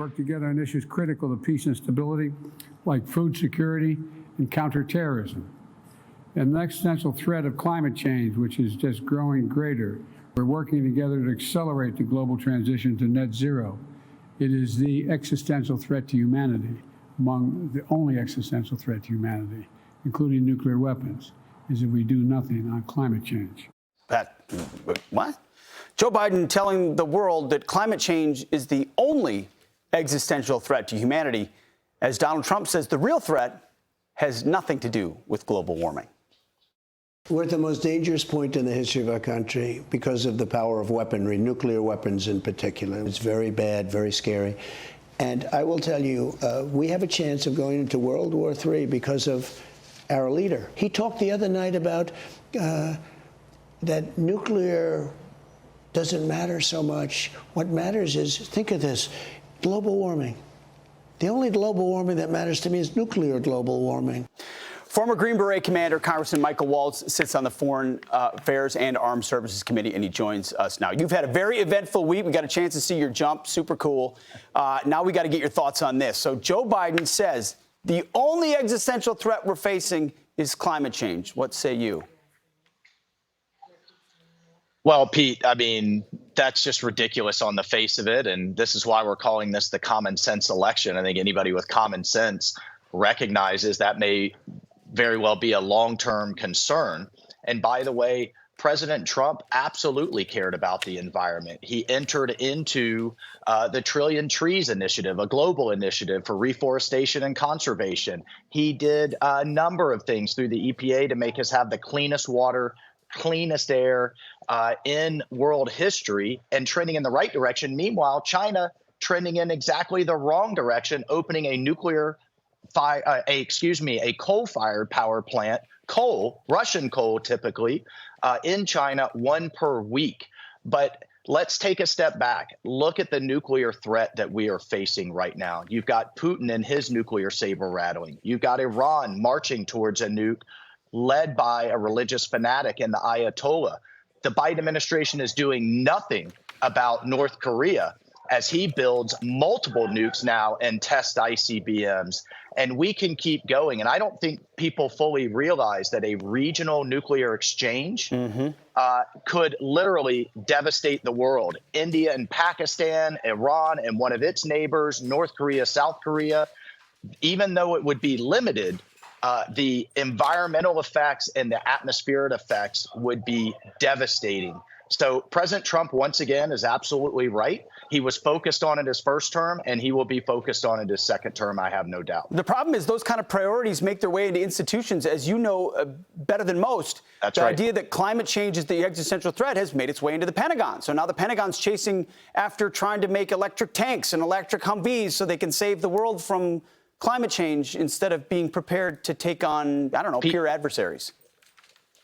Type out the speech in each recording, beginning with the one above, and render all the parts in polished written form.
Work together on issues critical to peace and stability, like food security and counterterrorism. And the existential threat of climate change, which is just growing greater. We're working together to accelerate the global transition to net zero. It is the existential threat to humanity, among the only existential threat to humanity, including nuclear weapons, is if we do nothing on climate change. What? Joe Biden telling the world that climate change is the only existential threat to humanity, as Donald Trump says the real threat has nothing to do with global warming. We're at the most dangerous point in the history of our country because of the power of weaponry, nuclear weapons in particular. It's very bad, very scary. And I will tell you, we have a chance of going into World War III because of our leader. He talked the other night about that nuclear doesn't matter so much. What matters is, think of this, global warming. The only global warming that matters to me is nuclear global warming. Former Green Beret Commander Congressman Michael Waltz sits on the Foreign Affairs and Armed Services Committee, and he joins us now. You've had a very eventful week. We got a chance to see your jump. Super cool. Now we got to get your thoughts on this. So Joe Biden says the only existential threat we're facing is climate change. What say you? Well, Pete, I mean, that's just ridiculous on the face of it. And this is why we're calling this the common sense election. I think anybody with common sense recognizes that may very well be a long-term concern. And by the way, President Trump absolutely cared about the environment. He entered into the Trillion Trees Initiative, a global initiative for reforestation and conservation. He did a number of things through the EPA to make us have the cleanest water, cleanest air in world history, and trending in the right direction. Meanwhile, China trending in exactly the wrong direction, opening a coal-fired power plant, Russian coal typically, in China, one per week. But let's take a step back. Look at the nuclear threat that we are facing right now. You've got Putin and his nuclear saber rattling. You've got Iran marching towards a nuke led by a religious fanatic and the Ayatollah. The Biden administration is doing nothing about North Korea as he builds multiple nukes now and tests ICBMs. And we can keep going. And I don't think people fully realize that a regional nuclear exchange could literally devastate the world. India and Pakistan, Iran and one of its neighbors, North Korea, South Korea, even though it would be limited, the environmental effects and the atmospheric effects would be devastating. So President Trump, once again, is absolutely right. He was focused on it his first term, and he will be focused on it his second term, I have no doubt. The problem is those kind of priorities make their way into institutions, as you know better than most. That's the right. idea that climate change is the existential threat has made its way into the Pentagon. So now the Pentagon's chasing after trying to make electric tanks and electric Humvees so they can save the world from climate change instead of being prepared to take on, I don't know, peer adversaries.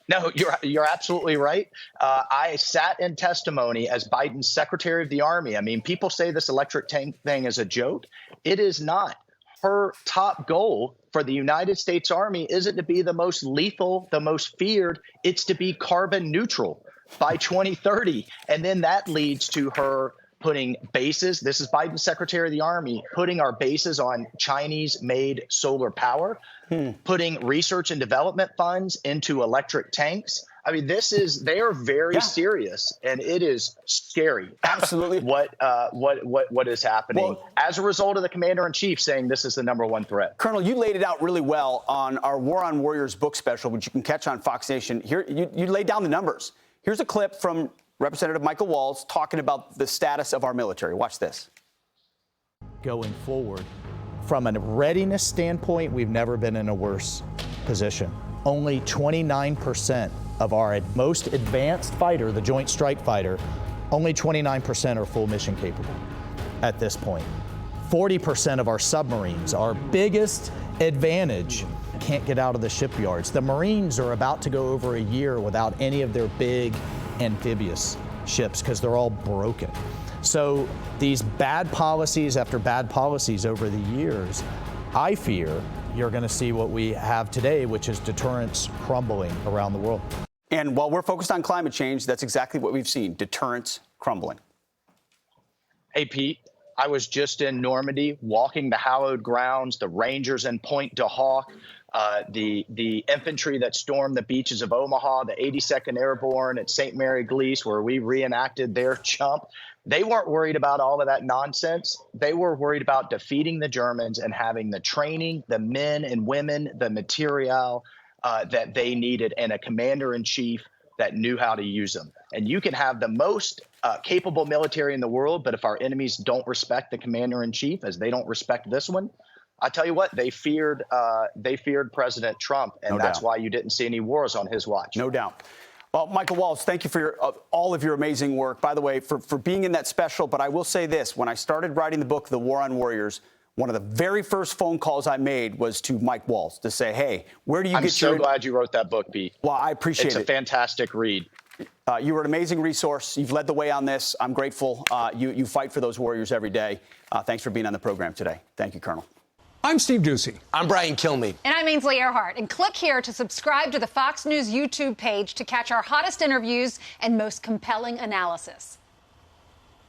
No, you're absolutely right. I sat in testimony as Biden's Secretary of the Army. I mean, people say this electric tank thing is a joke. It is not. Her top goal for the United States Army isn't to be the most lethal, the most feared. It's to be carbon neutral by 2030. And then that leads to her putting bases, this is Biden's Secretary of the Army, putting our bases on Chinese-made solar power, putting research and development funds into electric tanks. I mean, they are very serious, and it is scary. Absolutely. what is happening as a result of the commander-in-chief saying this is the number one threat. Colonel, you laid it out really well on our War on Warriors book special, which you can catch on Fox Nation. Here, you laid down the numbers. Here's a clip from Representative Michael Waltz talking about the status of our military. Watch this. Going forward, from a readiness standpoint, we've never been in a worse position. Only 29% of our most advanced fighter, the Joint Strike Fighter, only 29% are full mission capable at this point. 40% of our submarines, our biggest advantage, can't get out of the shipyards. The Marines are about to go over a year without any of their big amphibious ships because they're all broken. So these bad policies after bad policies over the years, I fear you're going to see what we have today, which is deterrence crumbling around the world. And while we're focused on climate change, that's exactly what we've seen, deterrence crumbling. Hey, Pete, I was just in Normandy, walking the hallowed grounds, the Rangers in Pointe du Hoc, the infantry that stormed the beaches of Omaha, the 82nd Airborne at St. Mary Glees, where we reenacted their chump. They weren't worried about all of that nonsense. They were worried about defeating the Germans and having the training, the men and women, the material that they needed, and a commander-in-chief that knew how to use them. And you can have the most capable military in the world, but if our enemies don't respect the commander-in-chief, as they don't respect this one, I tell you what, they feared President Trump, and that's why you didn't see any wars on his watch. No doubt. Well, Michael Waltz, thank you for all of your amazing work. By the way, for being in that special, but I will say this, when I started writing the book, The War on Warriors, one of the very first phone calls I made was to Mike Waltz to say, hey, where do you get your... I'm so glad you wrote that book, Pete. Well, I appreciate it. It's a fantastic read. You were an amazing resource. You've led the way on this. I'm grateful. You fight for those warriors every day. Thanks for being on the program today. Thank you, Colonel. I'm Steve Ducey. I'm Brian Kilmeade. And I'm Ainsley Earhart. And click here to subscribe to the Fox News YouTube page to catch our hottest interviews and most compelling analysis.